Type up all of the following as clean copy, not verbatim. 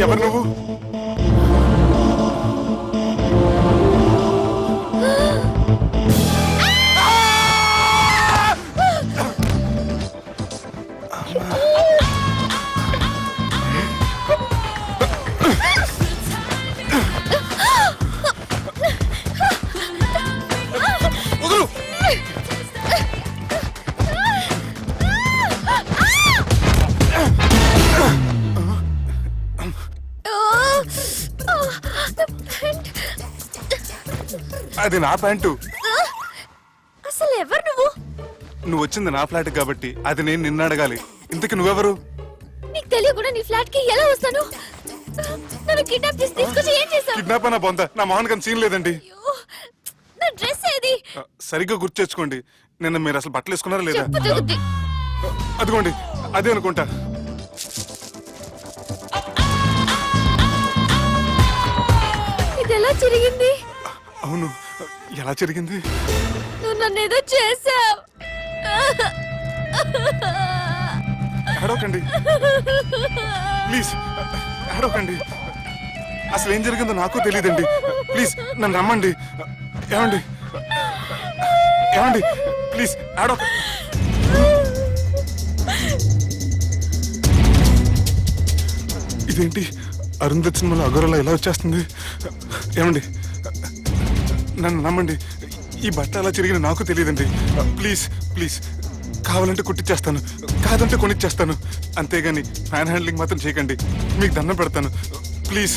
ఎవరు నువ్వు? అది నా ప్యాంటు. అసలు ఎవరు నువ్వు? నువ్వు వచ్చింది నా ఫ్లాట్ కాబట్టి అది నేను నిన్ను అడగాలి. ఇంతకు నువ్వెవరు? నీకు తెలియకుండా నీ ఫ్లాట్ కి ఎలా వస్తాను? నన్ను కిడ్నాప్ చేసి తీసుకొచ్చి ఏం చేశావు? కిడ్నాప్ అన్న బొంద, నా మోహన్ గారి సీన్ లేదండి. నా డ్రెస్ ఏది? సరిగ్గా గుర్తు తెచ్చుకోండి. నిన్న మీరు అసలు బట్టలు వేసుకున్నారా లేదా? చెప్పు తెగుద్ది. అదిగోండి అదే అనుకుంటా. ఇది ఎలా జరిగింది? అవును, ఎలా జరిగింది? నువ్వు నన్ను ఏదో చేసావు. అడవకండి ప్లీజ్, అడవకండి. అసలు ఏం జరిగిందో నాకు తెలియదండి. ప్లీజ్ నన్ను రమ్మండి. ఏమండి ఏమండి ప్లీజ్ అడవ. ఇదేంటి అరుంధతి సినిమాలో అగోరలా ఎలా వచ్చేస్తుంది? ఏమండి నన్ను నమ్మండి. ఈ బట్ట అలా చిరిగిన నాకు తెలియదండి. ప్లీజ్ ప్లీజ్, కావాలంటే కుట్టిచ్చేస్తాను, కాదంటే కొనిచ్చేస్తాను. అంతేగాని హ్యాండ్ హ్యాండ్లింగ్ మాత్రం చేయకండి. మీకు దండం పెడతాను ప్లీజ్.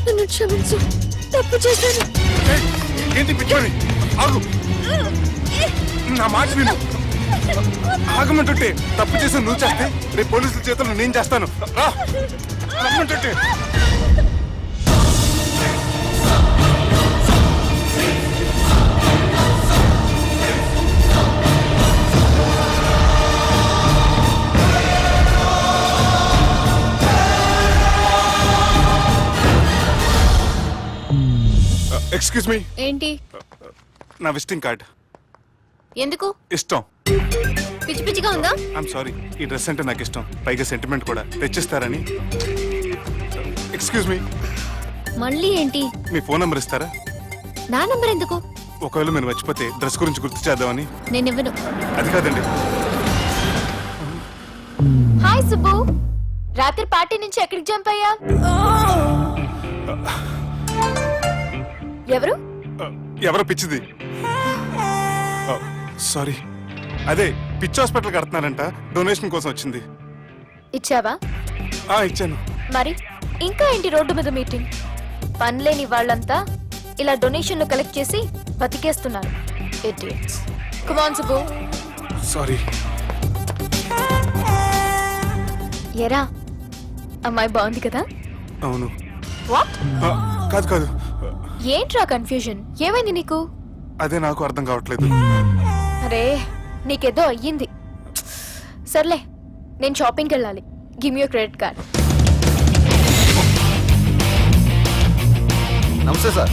నన్ను క్షమించు, తప్పు చేశాను. ఏంటి పిచ్చోని? ఆగు, నా మాట విను. ఆగమంటుంటే తప్పు చేసి నువ్వు చేస్తే రేపు పోలీసుల చేతుల్లో నేను చేస్తాను. రా రమ్మంటుంటే. Excuse me. ఏంటి? నా విజిటింగ్ కార్డ్. ఎందుకు? ఇష్టం. పిచ్చి పిచ్చిగా ఉందా? ఐఎమ్ సారీ, ఈ డ్రెస్ అంటే నాకు ఇష్టం, పైగా సెంటిమెంట్ కూడా. తెచ్చిస్తారని. Excuse me. మళ్ళీ ఏంటి? మీ ఫోన్ నంబర్ ఇస్తారా? నా నంబర్ ఎందుకు? ఒకవేళ మీరు మర్చిపోతే డ్రెస్ గురించి గుర్తు చేద్దామని. నేను ఇవ్వను. అది కాదండి. హాయ్ సుబ్బు, రాత్రి పార్టీ నుంచి ఎక్కడికి జంప్ అయ్యా? ఎవరు? ఎవరో పిచ్చిది. సారీ, అదే పిచ్చి హాస్పిటల్ కడుతున్నారంట, డొనేషన్ కోసం వచ్చింది. ఇచ్చావా? ఇచ్చాను. మరి ఇంకా ఏంటి రోడ్డు మీద మీటింగ్? పనిలేని వాళ్ళంతా ఇలా డొనేషన్లు కలెక్ట్ చేసి బతికేస్తున్నారు. Idiots. Come on Subbu. Sorry. ఎరా, అమ్మాయి బాగుంది కదా? అవును. వాట్? కాదు కాదు. ఏంట్రా కన్ఫ్యూజన్? ఏమైంది నీకు? అదే నాకు అర్థం కావట్లేదు. అరే, నీకేదో అయ్యింది. సర్లే, నేను షాపింగ్కి వెళ్ళాలి. Give me your credit card. నమస్తే సార్.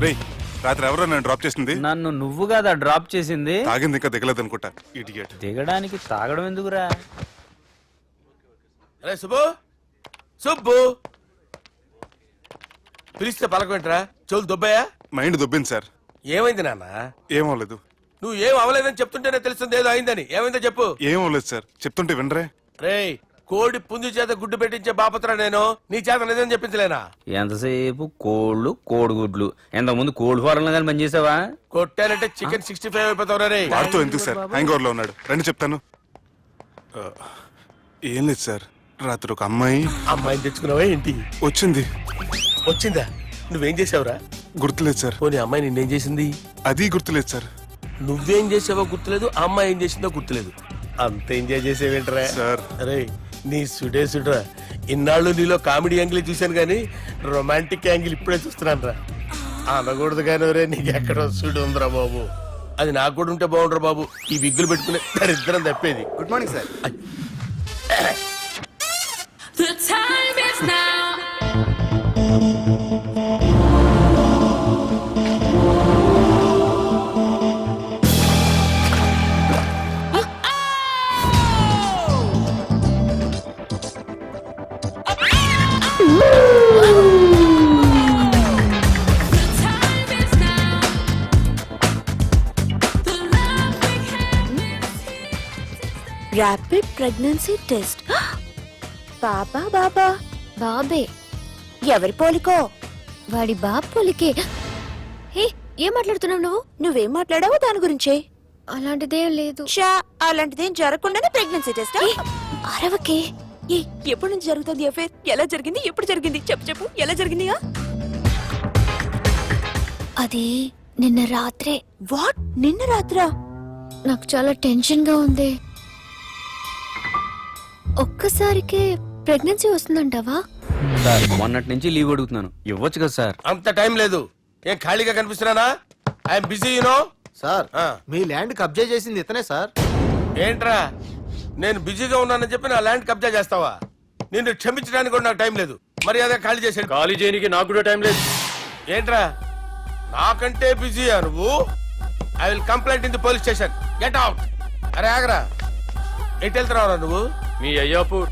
రేయ్, రాత్రి ఎవరో నన్ను డ్రాప్ చేసింది? నన్ను నువ్వు కదా డ్రాప్ చేసింది. తాగింది ఇంకా దిగలేదు అనుకుంటా. ఇడియట్. దిగడానికి తాగడం ఎందుకురా? అరే సుబ్బు, సుబ్బు పిలిస్తే పలకమేంట్రా? చెవులు దొబ్బయా? Mind దొబ్బింది sir. ఏమైంది నాన్న? ఏమవలేదు. నువ్వు ఏం అవ్వలేదని చెప్తుంటేనే తెలుస్తుంది ఏదో అయిందని. ఏమైందో చెప్పు. ఏమవలేదు సార్, చెప్తుంటే వినరే. రేయ్, కోడి పుంజు చేత గుడ్డు పెట్టించే బాపత్ర నేను. నీ చేత నిజం చెప్పించలేనా? ఎంతసేపు కోళ్ళు కోడిగుడ్లు. ఎంతకుముందు కోడి ఫారంలో కానీ పనిచేసావా? కొట్టానంటే చికెన్ 65 అయిపోతావు రే. వాడుతూ ఎందుకు సార్, హ్యాంగ్ ఓవర్ లో ఉన్నాడు. రండి చెప్తాను. ఏం లేదు సార్, రాత్రి ఒక అమ్మాయిని తెచ్చుకున్నావా ఏంటి? వచ్చింది. వచ్చిందా? నువ్వేం చేసావురా? గుర్తులేదు సార్. పోనీ అమ్మాయి నిన్నేం చేసింది? అది గుర్తులేదు సార్. నువ్వేం చేసావో గుర్తులేదు, ఆ అమ్మాయి ఏం చేసిందో గుర్తులేదు. అంత ఎంజాయ్ చేసేవేంట్రా సార్? అరే నీ సుడే సుడ్రా. ఇన్నాళ్ళు నీలో కామెడీ యాంగిల్ చూశాను కానీ రొమాంటిక్ యాంగిల్ ఇప్పుడే చూస్తున్నాను రా. అనకూడదు కానీ రే, నీకు ఎక్కడ సుడు ఉందిరా బాబు. అది నాకు కూడా ఉంటే బాగుండ్రా బాబు. ఈ విగ్గులు పెట్టుకునే దరిద్రం తప్పేది. Good morning sir. The time is now. Rapid pregnancy test. బాబా బాబా బాబే, ఎవరి పోలికో? వాడి బాబ్ పోలికే. హే, ఏం మాట్లాడుతున్నావు నువ్వు? నువ్వేం మాట్లాడావో దాని గురించే. అలాంటిదేం లేదు. షా, అలాంటిదేం జరగకుండానే ప్రెగ్నెన్సీ టెస్ట్. అరవకే. ఎప్పటి నుంచి జరుగుతుంది అఫేర్? ఎలా జరిగింది? ఎప్పుడు జరిగింది? చెప్పు చెప్పు, ఎలా జరిగింది? అది నిన్న రాత్రే. వాట్? నిన్న రాత్రా? నాకు చాలా టెన్షన్ గా ఉంది. ఒక్కసారికే ప్రెగ్నెన్సీ వస్తుందంటావా? సార్ మొన్నటి నుంచి లీవ్ అడుగుతున్నాను, ఇవ్వచ్చు కదా సార్? అంత టైం లేదు. ఏం ఖాళీగా కనిపిస్తున్నానా? I'm busy you know. సార్ మీ ల్యాండ్ కబ్జా చేసింది ఇతనే సార్. ఏంట్రా, నేను బిజీగా ఉన్నానని చెప్పి నా ల్యాండ్ కబ్జా చేస్తావా? నిన్ను క్షమించడానికి కూడా నాకు టైం లేదు. మరి అదే ఖాళీ చేసాడు. ఖాళీ చేయడానికి నాకు కూడా టైం లేదు. ఏంట్రా, నాకంటే బిజీయా నువ్వు? I will complaint in the police station. Get out. అరే ఆగరా, ఎటు వెళ్తున్నావురా నువ్వు? మీ అయ్యాపూర్.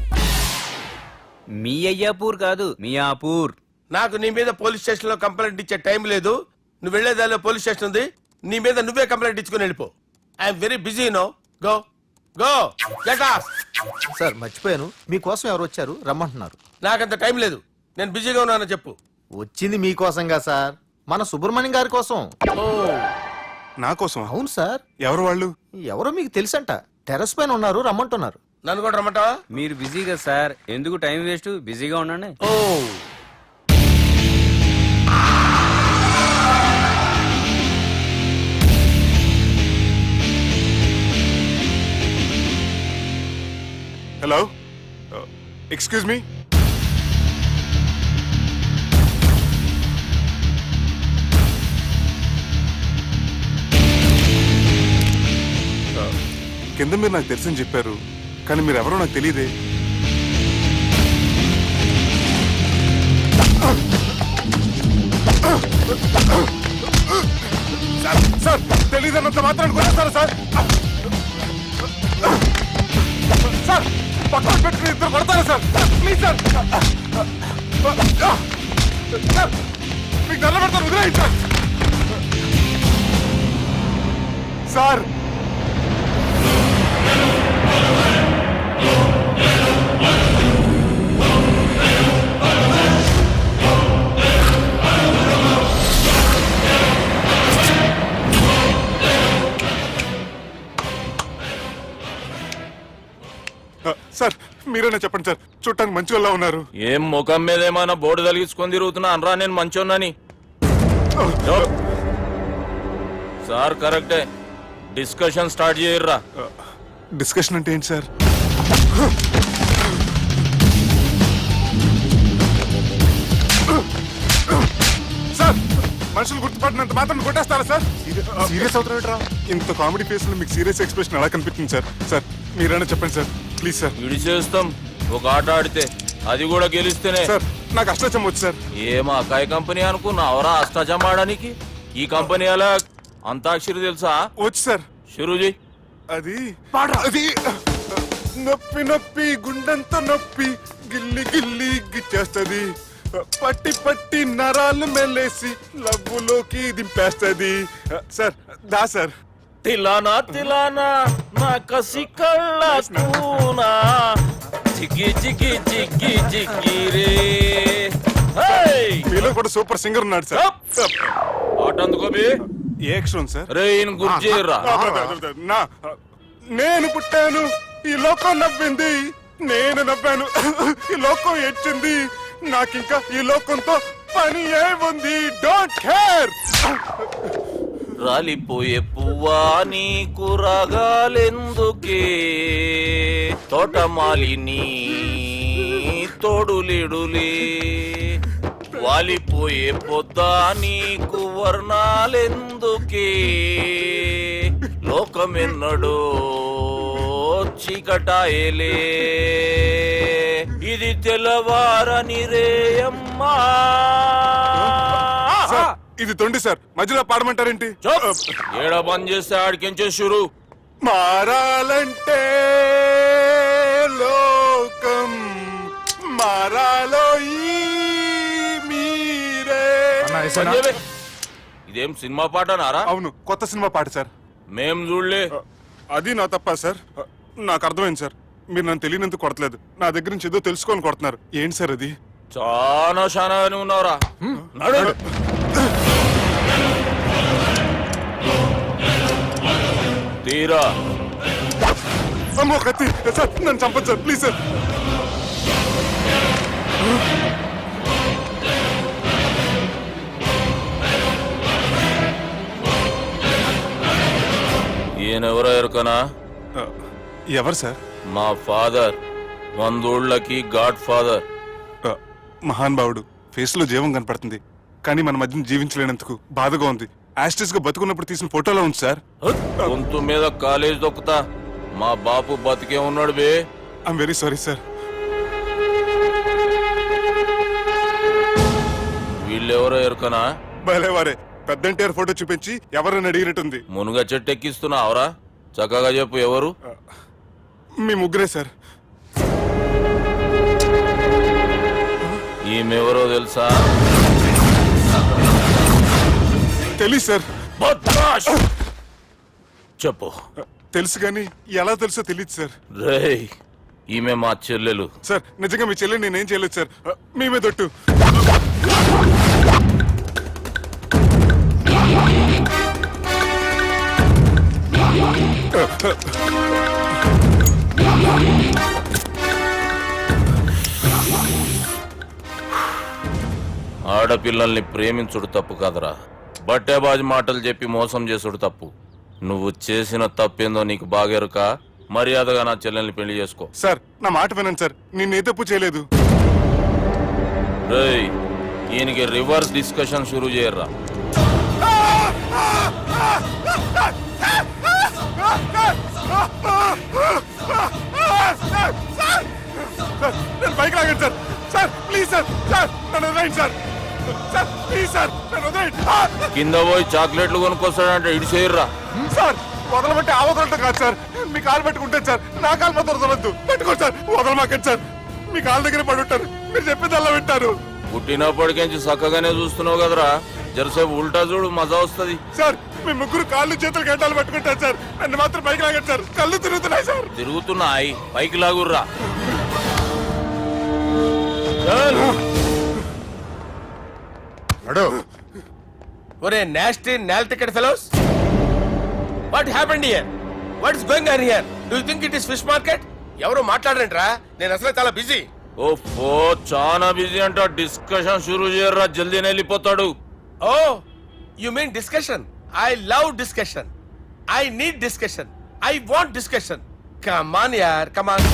మీ అయ్యాపూర్ కాదు, మియాపూర్. నాకు నీ మీద పోలీస్ స్టేషన్ లో కంప్లైంట్ ఇచ్చే టైం లేదు. నువ్వు వెళ్లేదాలో పోలీస్ స్టేషన్ ఉంది. నీ మీద నువ్వే కంప్లైంట్ ఇచ్చుకుని వెళ్ళిపో. I am very busy no. Go go get out. Sir మర్చిపోయాను, మీకోసం ఎవరు వచ్చారు రమ్మంటున్నారు. నాకంత టైం లేదు, నేను బిజీగా ఉన్నానని చెప్పు. వచ్చింది మీకోసంగా సార్, మన సుబ్రహ్మణ్యం గారి కోసం. ఓ, నా కోసం? అవును సార్. ఎవరు వాళ్ళు? ఎవరో మీకు తెలుసంట, టెర్రస్ పైన ఉన్నారు, రమ్మంటున్నారు. నన్ను కూడా రమ్మంటావా? మీరు బిజీ కదా సార్, ఎందుకు టైం వేస్ట్, బిజీగా ఉండండి. ఓ, హలో, ఎక్స్క్యూజ్ మీ. కింద మీరు నాకు తెలుసని చెప్పారు, కానీ మీరు ఎవరో నాకు తెలియదే. సార్ తెలియదన్నంత మాత్రాన్ని కొనేస్తారా సార్? సార్ పక్కన పెట్టుకుని ఇద్దరు కొడతారా సార్? ప్లీజ్ సార్, సార్ మీకు నల్ల పెడతాను, వదిలేయండి సార్. సార్ సార్ మీరేనా చెప్పండి సార్, చూడటానికి మంచి వాళ్ళ ఉన్నారు. ఏం ముఖం మీద ఏమైనా బోర్డు తలిగించుకొని తిరుగుతున్నా అనరా నేను మంచోన్నని? సార్ కరెక్టే, డిస్కషన్ స్టార్ట్ చేయర్రా. డిస్కషన్ అంటే ఏంటి సార్? సార్ మనుషులు గుర్తుపడినంత మాత్రం కొట్టేస్తారా సార్? సీరియస్ అవుతారా? ఇంత కామెడీ ఫేస్ లో మీకు సీరియస్ ఎక్స్ప్రెషన్ ఎలా కనిపిస్తుంది సార్? సార్ మీరైనా చెప్పండి సార్, ప్లీజ్ సార్. విడి చేస్తాం ఒక ఆట ఆడితే, అది కూడా గెలిస్తేనే. సార్ నాకు అష్టాచం వచ్చు సార్. ఏం అకాయ కంపెనీ అనుకున్నావరా అష్టాచం ఆడడానికి? ఈ కంపెనీ అలా అంతాక్షరి తెలుసా? వచ్చు సార్. షురూజీ. అది అది నొప్పి నొప్పి గుండెంతో నొప్పి గిల్లి గిల్లి గిచ్చేస్తది, పట్టి పట్టి నరాలు మెల్లేసి లవ్వులోకి దింపేస్తది. సార్ దా సార్. తిలానా తిలానా నా కసి కళ్ళ కూనా జిగి జిగి జిగి జిగి రే. మీలో కూడా సూపర్ సింగర్ ఉన్నాడు సార్. ఆట అందుకోబి. ఏ అక్షరం సార్? రే ఈయన గుర్తు చేయరా. నా నేను పుట్టాను, ఈ లోకం నవ్వింది, నేను నవ్వాను, ఈ లోకం ఏడ్చింది, నాకింకా ఈ లోకంతో పని ఏముంది? Don't care. రాలిపోయే పువ్వా నీకు రాగాలెందుకే, తోటమాలిని తోడులిడులే, వాలిపోయే పొద్దా నీకు వర్ణాలెందుకే, లోకమెన్నడో చీకటాయలే, ఇది తెల్లవారని రేయమ్మా. సార్ ఇది తొండి సార్, మధ్యలో పాడమంటారేంటి? ఏడా బంద్ చేస్తే ఆడికించే షురు. మారాలంటే లోకం మారాలో ఈ మీరే. ఇదేం సినిమా పాట నారా? అవును, కొత్త సినిమా పాట సార్. మేం చూడలే. అది నా తప్ప సార్. నాకు అర్థమైంది సార్, మీరు నన్ను తెలియనందుకు కొడతలేదు, నా దగ్గర నుంచి ఏదో తెలుసుకోని కొడుతున్నారు. ఏంటి సార్ అది? చాలా ఉన్నావురా. నడు. తీరా. అమ్మో కత్తి సార్, నన్ను చంపదు సార్, ప్లీజ్ సార్. ఈయనెవరో ఎరుకనా? ఎవరు సార్? మా ఫాదర్, 100 గాడ్ ఫాదర్. మహాన్ భావుడు, ఫేస్ లో జీవం కనపడుతుంది, కానీ మన మధ్యన జీవించలేనందుకు బాధగా ఉంది. యాస్టిస్ గా బతుకున్నప్పుడు తీసిన ఫోటోలో ఉంది సార్. గొంతు మీద కాలేజ్ దొక్కుతా. మా బాపు బతికే ఉన్నాడు బే. I'm very sorry sir. వీళ్ళెవరో ఎరుకనా? భలేవారే, పెద్ద ఎన్టీఆర్ ఫోటో చూపించి ఎవరని అడిగినట్టుంది. మునుగ చెట్టు ఎక్కిస్తున్నావురా? చక్కగా చెప్పు ఎవరు? మీ ముగ్గురే సార్. ఈమెవరో తెలుసా? తెలీదు సార్. బద్మాష్! చెప్పు. తెలుసు కానీ ఎలా తెలుసో తెలియదు సార్. రేయ్, ఈమె మా చెల్లెలు. సార్ నిజంగా మీ చెల్లెని నేనేం చేయలేదు సార్, మీ మీద ఒట్టు. ఆడపిల్లల్ని ప్రేమించుడు తప్పు కాదురా, బట్టేబాజు మాటలు చెప్పి మోసం చేసుడు తప్పు. నువ్వు చేసిన తప్పేందో నీకు బాగెరుక. మర్యాదగా నా చెల్లెల్ని పెళ్లి చేసుకో. సార్ నా మాట వినండి సార్, నేను ఏ తప్పు చేయలేదు. రేయ్, ఈయనకి రివర్స్ డిస్కషన్ షురూ చేయర్రా. నేను బైక్ లాగండి sir. Sir please sir, sir నన్ను వదిలేయండి సార్. సార్ ప్లీజ్ సార్, నన్ను వదిలేయండి. కింద పోయి చాక్లెట్లు కొనుక్కొస్తాడంటే ఇటు చేయర్రా. సార్ వదలబట్టి ఆ వదలటం కాదు సార్, మీ కాలు పెట్టుకుంటాను సార్, నా కాలు మాత్రం వదలొద్దు. పెట్టుకోండి సార్, వదలమాకండి సార్. మీ కాలు దగ్గర పడి ఉంటారు, మీరు చెప్పేది అలా వింటారు. పుట్టినప్పటికేంచి చక్కగానే చూస్తున్నావు కదరా, జరసేపు ఉల్టా చూడు, మజా వస్తుంది. సార్ మీ ముగ్గురు కాళ్ళు చేతులు గంటలు పట్టుకుంటారు సార్, నన్ను మాత్రం బైక్ లాగండి సార్, కళ్ళు తిరుగుతున్నాయి సార్. తిరుగుతున్నాయి, పైకి లాగుర్రా. ఒరే నాస్టీ నాల్ ticket fellows, what happened here? What is going on here? Do you think it is fish market? ఎవరు మాట్లాడరంట్రా, నేను అసలే చాలా బిజీ. ఓ చాలా బిజీ అంట. డిస్కషన్ షురూ చేయర్రా, జల్దీ వెళ్ళిపోతాడు. Oh you mean discussion? I love discussion. I need discussion. I want discussion. Come on యార్, కమ్ ఆన్.